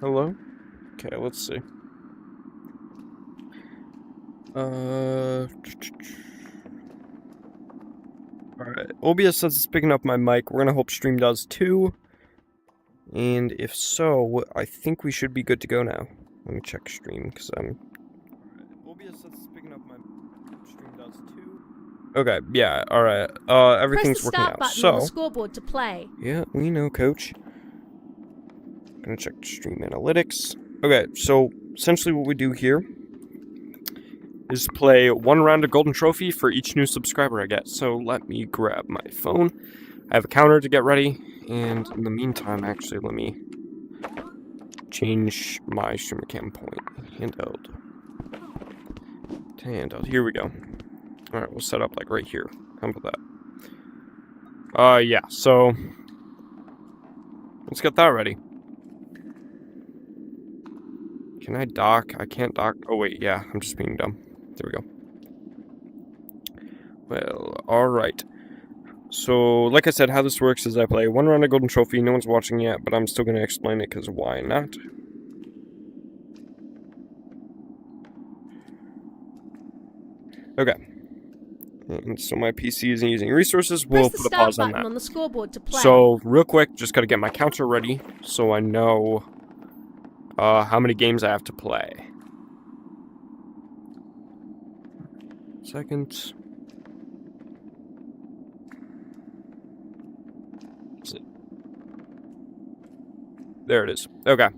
Hello? Okay, let's see. Alright. OBS says it's picking up my mic. We're gonna hope stream does too. And if so, I think we should be good to go now. Let me check stream, because OBS says it's picking up my stream does too. Okay, yeah, alright. Everything's working out. Press the start button on the scoreboard to play. Yeah, we know, coach. Gonna check stream analytics. Okay, so essentially what we do here is play one round of golden trophy for each new subscriber I get. So let me grab my phone. I have a counter to get ready, and in the meantime, actually, let me change my streamer cam point. Handheld. To handheld. Here we go. Alright, we'll set up like right here. How about that? Yeah, so let's get that ready. Can I dock? I can't dock. Oh wait, yeah, I'm just being dumb. There we go. Well, alright. So, like I said, how this works is I play one round of golden trophy. No one's watching yet, but I'm still going to explain it, because why not? Okay. And so my PC isn't using resources. We'll put a pause on that. On the scoreboard to play. So, real quick, just got to get my counter ready, so I know how many games I have to play. Second. There it is. Okay.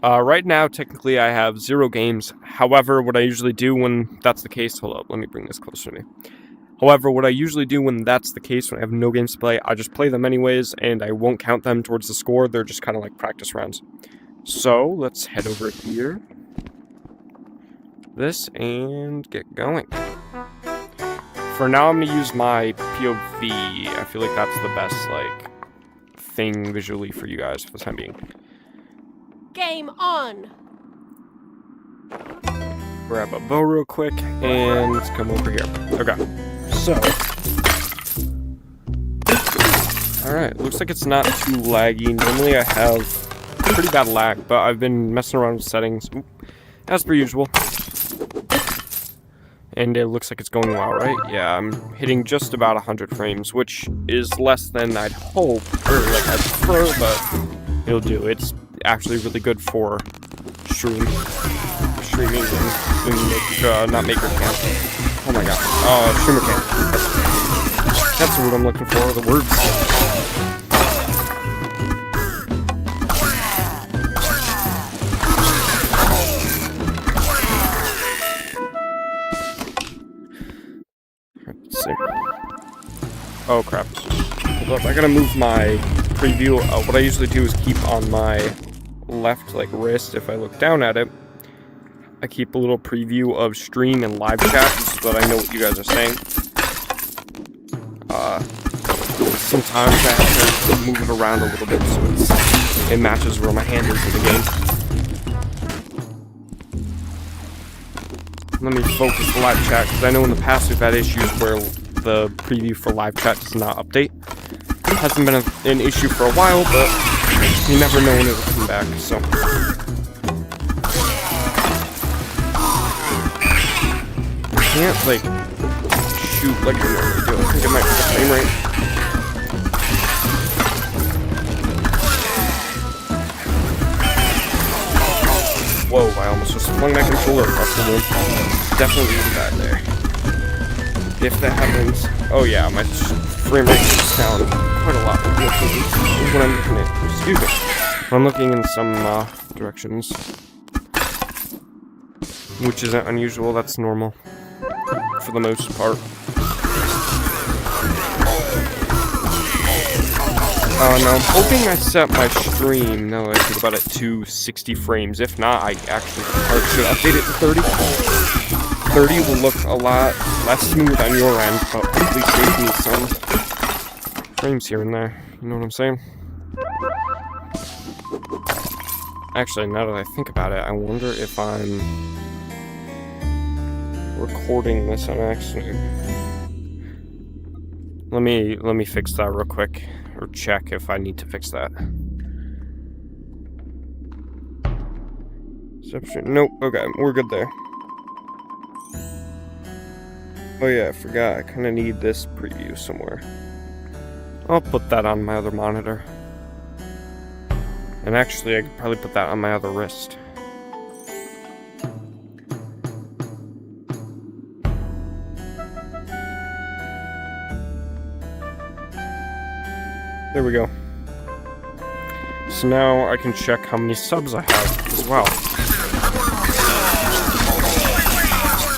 Right now, technically, I have 0 games. However, what I usually do when that's the case... Hold up, let me bring this closer to me. However, what I usually do when that's the case, when I have no games to play, I just play them anyways, and I won't count them towards the score. They're just kind of like practice rounds. So, let's head over here. This, and get going. For now, I'm going to use my POV. I feel like that's the best, like, thing visually for you guys for the time being. Game on! Grab a bow real quick, and let's come over here. Okay, so... Alright, looks like it's not too laggy. Normally I have pretty bad lag, but I've been messing around with settings, as per usual. And it looks like it's going well, right? Yeah, I'm hitting just about 100 frames, which is less than I'd hope, or like I'd prefer, but it'll do. It's actually really good for streaming and not maker cam. Oh my god. Streamer cam. That's the word I'm looking for, the words. Let's see. Oh crap. Hold up, I gotta move my preview. What I usually do is keep on my left like wrist. If I look down at it, I keep a little preview of stream and live chat so that I know what you guys are saying. Sometimes I have to move it around a little bit so it matches where my hand is in the game. Let me focus the live chat, because I know in the past we've had issues where the preview for live chat does not update. It hasn't been an issue for a while, but you never know when it'll come back, so... I can't, like, shoot like I normally do. I think it might be the frame rate. Whoa, I almost just flung my controller across the room. Definitely really bad there. If that happens... Oh yeah, my frame rate is down quite a lot when I'm looking at... Excuse me. When I'm looking in some directions. Which isn't unusual, that's normal. For the most part. Now I'm hoping I set my stream, now that I think about it, to 60 frames. If not, I actually should update it to 30. 30 will look a lot less smooth on your end, but at least save me some frames here and there. You know what I'm saying? Actually, now that I think about it, I wonder if I'm recording this on accident. Let me fix that real quick, or check if I need to fix that. Nope, okay, we're good there. Oh yeah, I forgot, I kinda need this preview somewhere. I'll put that on my other monitor. And actually, I could probably put that on my other wrist. There we go. So now I can check how many subs I have as well.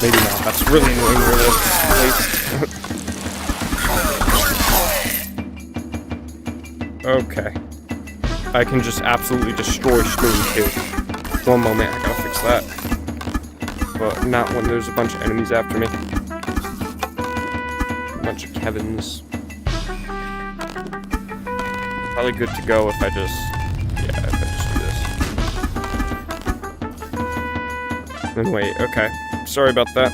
Maybe not. That's really annoying where this place. Okay. I can just absolutely destroy stream too. One moment, I gotta fix that. But not when there's a bunch of enemies after me. A bunch of Kevins. Probably good to go if I just... Yeah, if I just do this. Then wait, okay. Sorry about that.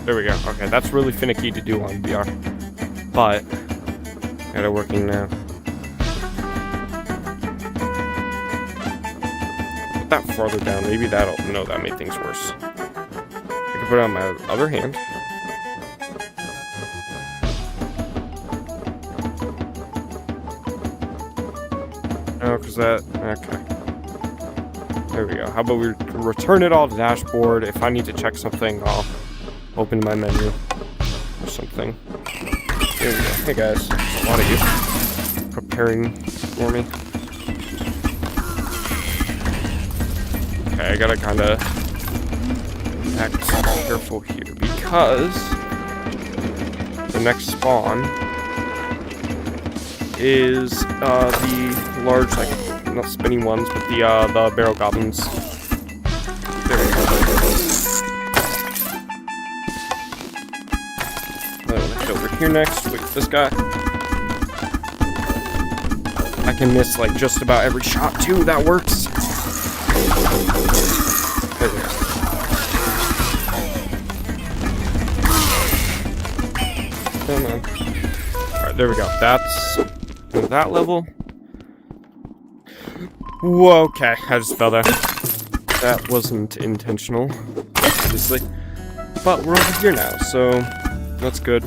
There we go. Okay, that's really finicky to do on VR. But, got it working now. Put that farther down. Maybe that'll... No, that made things worse. I can put it on my other hand. No, because that... Okay. There we go. How about we return it all to dashboard. If I need to check something, I'll open my menu or something. There we go. Hey guys. A lot of you preparing for me. Okay, I gotta kinda act careful here because the next spawn is the large, like, not spinning ones, but the barrel goblins. There we go. I'm gonna head over here next. Wait, this guy. I can miss, like, just about every shot, too. That works. There we go. Come on. Alright, there we go. That's that level. Whoa, okay, I just fell there. That wasn't intentional, obviously. But we're over here now, so that's good.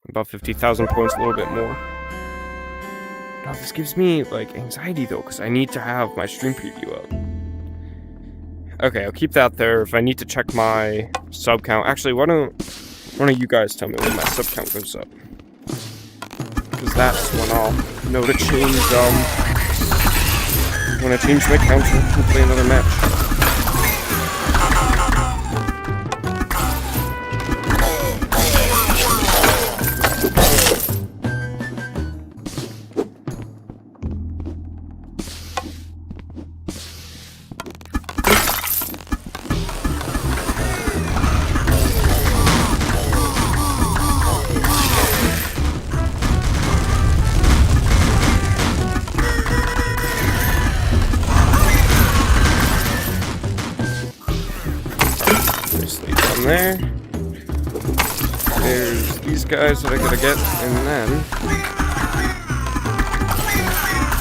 About 50,000 points, a little bit more. No, this gives me, like, anxiety, though, because I need to have my stream preview up. Okay, I'll keep that there. If I need to check my sub count... Actually, why don't you guys tell me when my sub count goes up? Because that's when I'll know to change, when I change my counter and play another match. There. There's these guys that I gotta get, and then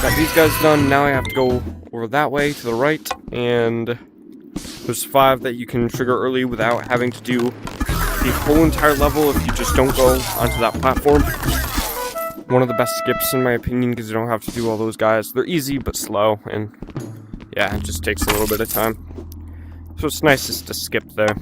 got these guys done. Now I have to go over that way to the right, and there's 5 that you can trigger early without having to do the whole entire level if you just don't go onto that platform. One of the best skips in my opinion, because you don't have to do all those guys. They're easy but slow, and yeah, it just takes a little bit of time. So it's nice just to skip there.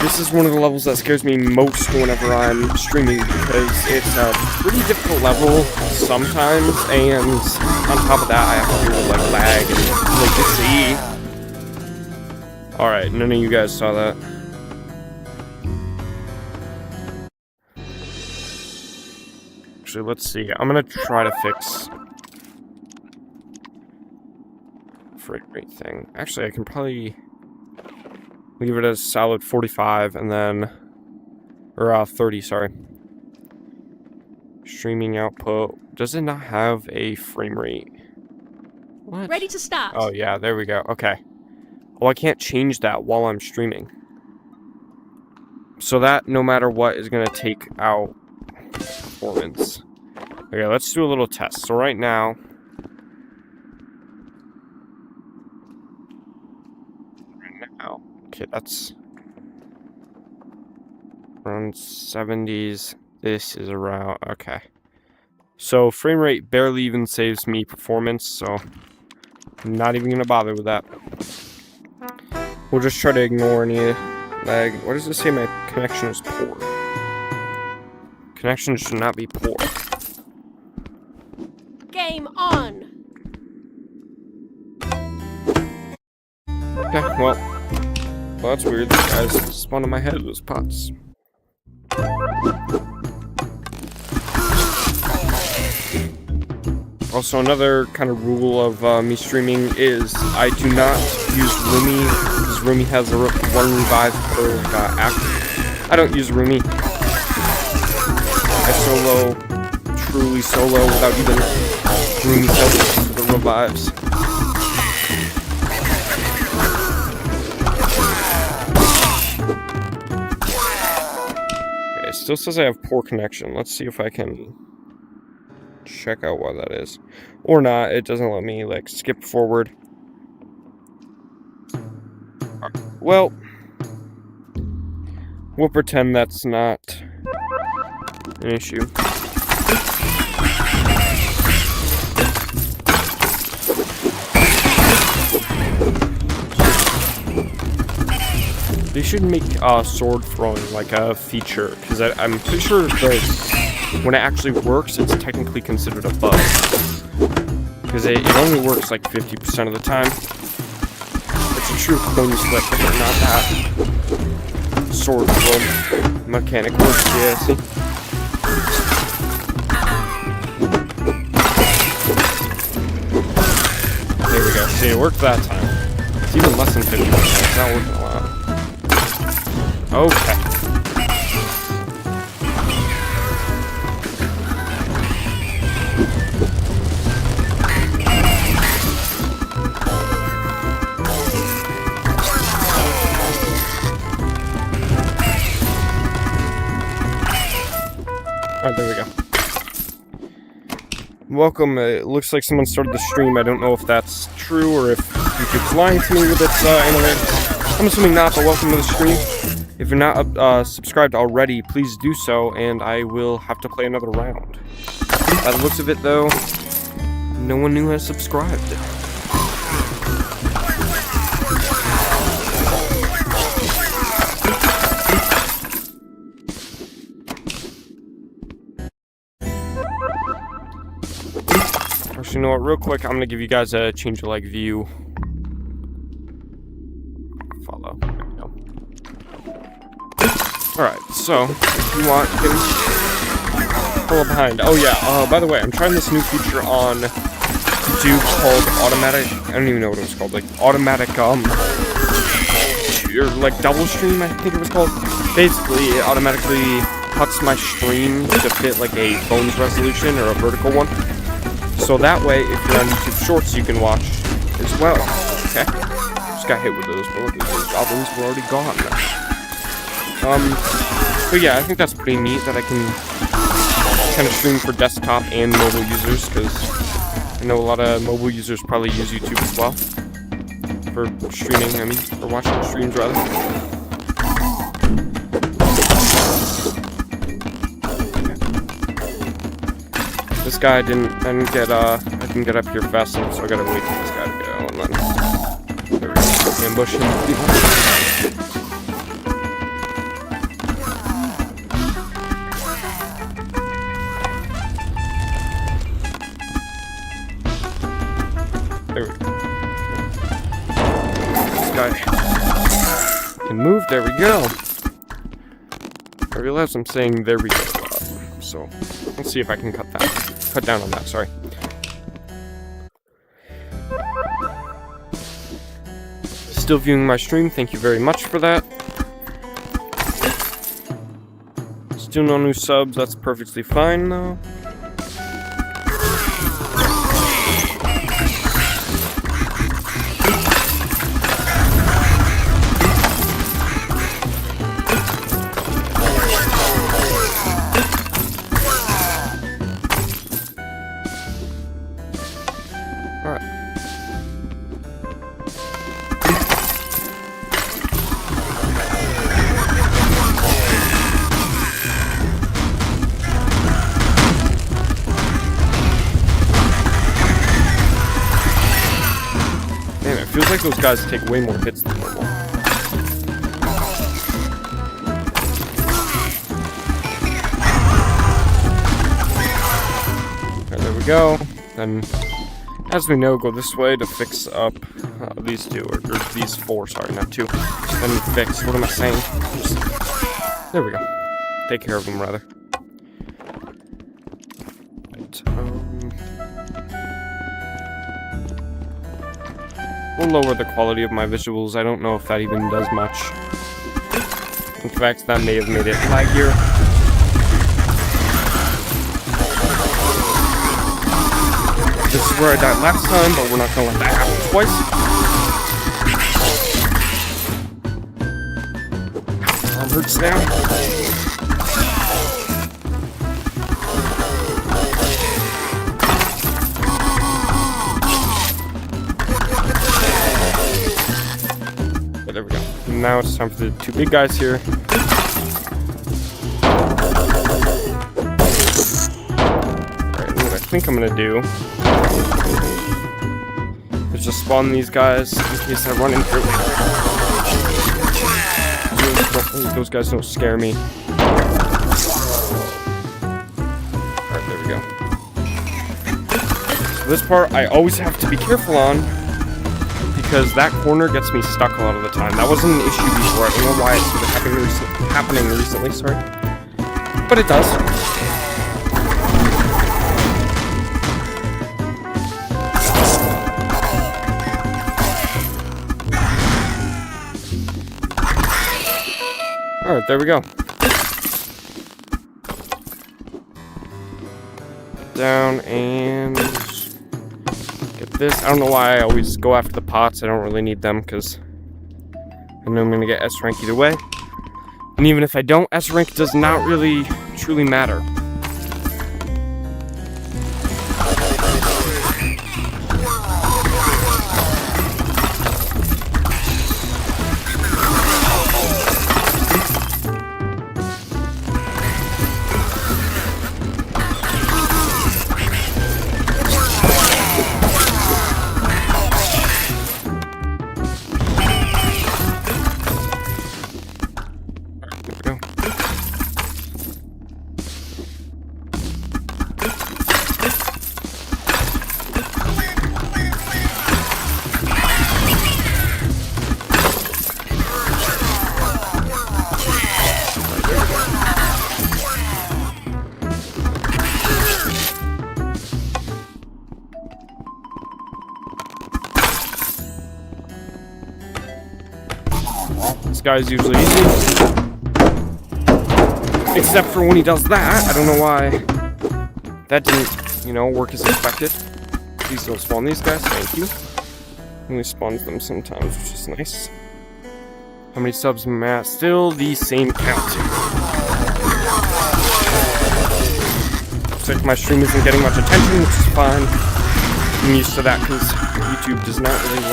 This is one of the levels that scares me most whenever I'm streaming, because it's a pretty difficult level sometimes, and on top of that I have to do, like, lag and latency. Alright, none of you guys saw that. Actually, let's see. I'm gonna try to fix frame rate thing. Actually, I can probably leave it as solid 45 and then, or 30, sorry. Streaming output. Does it not have a frame rate? What? Ready to start. Oh yeah, there we go. Okay. Oh, I can't change that while I'm streaming. So that, no matter what, is going to take out performance. Okay, let's do a little test. So right now... Okay, that's... around 70s. This is around... Okay. So frame rate barely even saves me performance, so... I'm not even going to bother with that. We'll just try to ignore any lag. What does it say? My connection is poor. Connection should not be poor. Game on. Okay, well, that's weird. The guys spawned in my head was pots. Also, another kind of rule of me streaming is I do not use Rumi, because Rumi has one revive per act. I don't use Rumi. I solo, truly solo, without even Rumi kills for the revives. Okay, it still says I have poor connection. Let's see if I can check out why that is. Or not, it doesn't let me, like, skip forward. Well, we'll pretend that's not an issue. They should make sword throwing like a feature, because I'm pretty sure that when it actually works, it's technically considered a bug. Because it only works like 50% of the time. It's a true coin flip, but not that sword throw mechanic works, yeah, see? There we go, see, it worked that time. It's even less than 50%, it's not working a lot. Okay. Alright, there we go. Welcome. It looks like someone started the stream. I don't know if that's true or if YouTube's lying to me with its analytics. I'm assuming not, but welcome to the stream. If you're not subscribed already, please do so, and I will have to play another round. By the looks of it, though, no one new has subscribed. Actually, you know what? Real quick, I'm gonna give you guys a change of like view. Follow. There we go. Alright, so if you want, you can pull it behind. Oh yeah, by the way, I'm trying this new feature on YouTube called automatic, I don't even know what it was called, like automatic, or like double stream, I think it was called. Basically, it automatically cuts my stream to fit like a bones resolution or a vertical one. So that way, if you're on YouTube Shorts, you can watch as well. Okay? Just got hit with those bullets. Those goblins were already gone. But yeah, I think that's pretty neat that I can kind of stream for desktop and mobile users, because I know a lot of mobile users probably use YouTube as well. For streaming, I mean, for watching streams rather. This guy I didn't get up here fast enough, so I gotta wait for this guy to go, and then there we go. Ambush him. There we go. This guy can move. There we go. I realize I'm saying there we go. So let's see if I can cut down on that, sorry. Still viewing my stream, thank you very much for that. Still no new subs, that's perfectly fine though. Seems like those guys take way more hits than normal. Alright, there we go. Then, as we know, go this way to fix up these two, or these four, sorry, not two. Then fix, what am I saying? There we go. Take care of them, rather. Right, we'll lower the quality of my visuals. I don't know if that even does much. In fact, that may have made it laggier. This is where I died last time, but we're not gonna let that happen twice. Arm hurts now. But there we go. And now it's time for the two big guys here. Alright, and what I think I'm gonna do is just spawn these guys in case I run into it. Those guys don't scare me. Alright, there we go. So this part I always have to be careful on, because that corner gets me stuck a lot of the time. That wasn't an issue before. I don't know why it's sort of happening recently, sorry. But it does. Alright, there we go. Down and get this. I don't know why I always go after the pots. I don't really need them because I know I'm going to get S rank either way. And even if I don't, S rank does not really truly matter. This guy's usually easy. Except for when he does that. I don't know why that didn't, work as expected. Please don't spawn these guys, thank you. Only spawns them sometimes, which is nice. How many subs am I at? Still the same count. Looks like my stream isn't getting much attention, which is fine. I'm used to that because YouTube does not really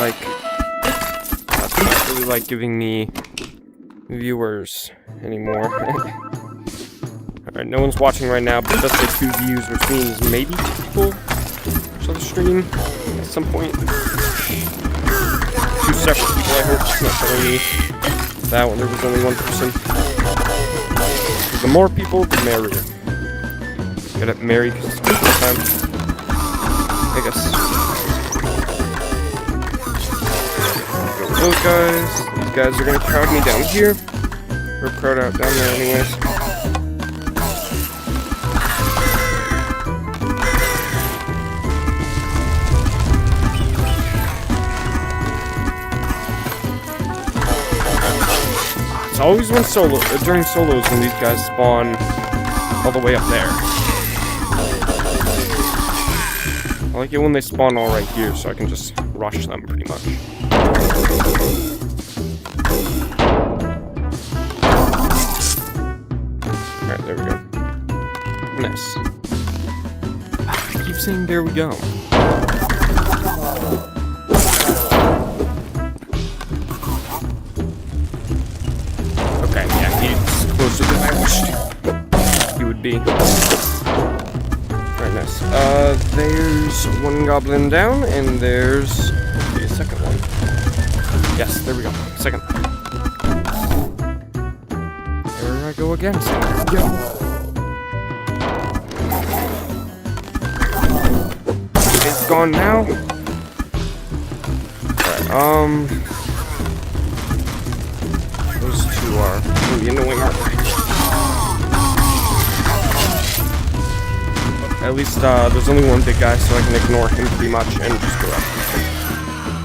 like giving me viewers anymore. Alright, no one's watching right now, but it does say 2 views, which means maybe 2 people saw the stream at some point. 2 separate people, I hope. It's not telling me that when there was only 1 person. The more people, the merrier. Get it married because it's Christmas time, I guess. Those guys. These guys are gonna crowd me down here. Or crowd out down there anyways. It's always during solos when these guys spawn all the way up there. I like it when they spawn all right here so I can just rush them pretty much. Alright, there we go. Nice. I keep saying there we go. Okay, yeah, he's closer than I wished he would be. Alright, nice. There's 1 goblin down, and there's a second one. Yes, there we go. Second. There I go again. It's gone now. Alright, those two are really annoying, aren't they? At least, there's only one big guy, so I can ignore him pretty much and just go up.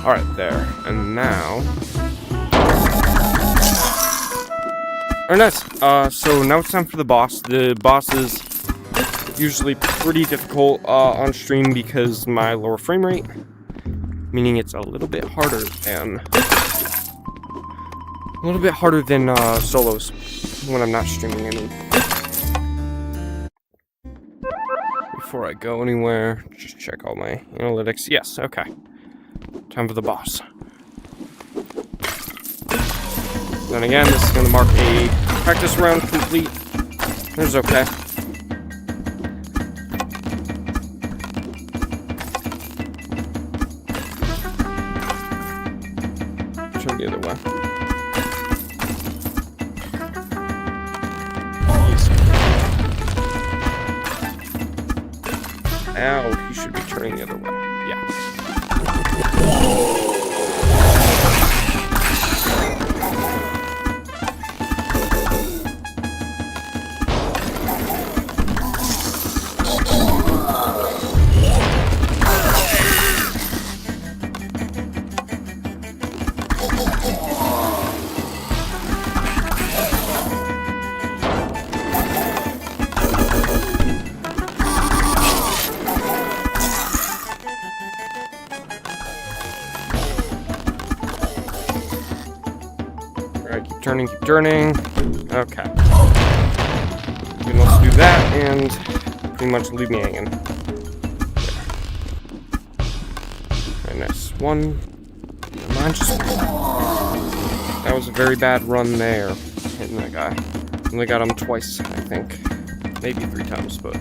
Alright, there. And now... Alright, nice. So now it's time for the boss. The boss is usually pretty difficult on stream because my lower frame rate, meaning it's a little bit harder than solos when I'm not streaming. I mean, before I go anywhere, just check all my analytics. Yes, okay. Time for the boss. Then again, this is going to mark a practice round complete. There's okay. Turn the other way. Ow, he should be turning the other way. Yeah. Alright, keep turning. Okay. You can also do that and pretty much leave me hanging. Alright, nice. One. Mine just... That was a very bad run there, hitting that guy. Only got him twice, I think. Maybe 3 times, but...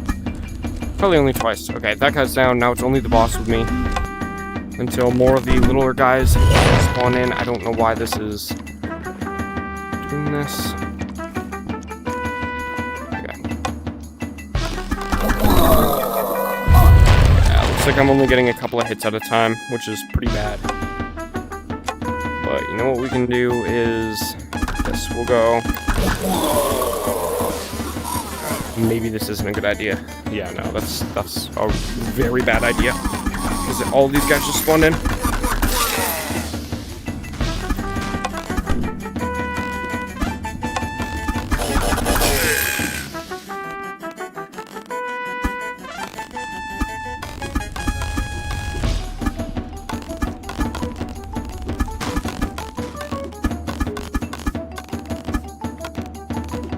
Probably only twice. Okay, that guy's down. Now it's only the boss with me. Until more of the littler guys spawn in. I don't know why this is... doing this. Okay. Yeah, looks like I'm only getting a couple of hits at a time, which is pretty bad. But you know what we can do is... Yes, we'll go... Maybe this isn't a good idea. Yeah, no, that's a very bad idea. Because all these guys just spawned in.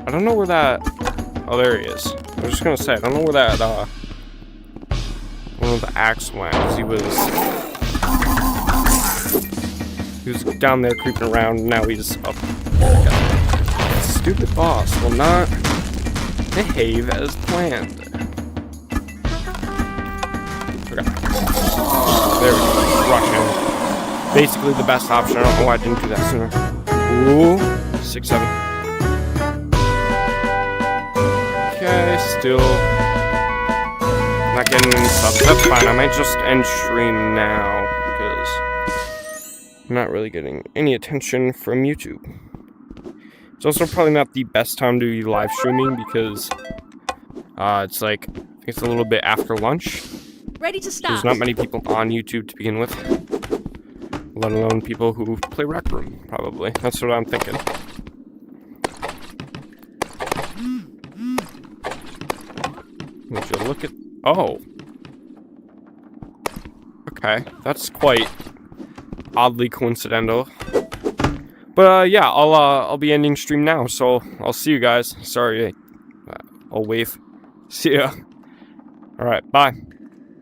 I don't know where that... Oh, there he is. I was just gonna say, I don't know where that, one of the axe went, because he was down there creeping around, and now he's up there again. Stupid boss will not behave as planned. Okay. There we go. Rush him. Basically the best option. I don't know why I didn't do that sooner. Ooh. 6-7. Okay, still not getting any subs. That's fine. I might just end stream now because I'm not really getting any attention from YouTube. It's also probably not the best time to be live streaming because it's like I think it's a little bit after lunch. Ready to start. There's not many people on YouTube to begin with, let alone people who play Rec Room. Probably that's what I'm thinking. Would you look at... Oh. Okay, that's quite oddly coincidental. But yeah, I'll be ending stream now, so I'll see you guys. Sorry, I'll wave. See ya. All right, bye.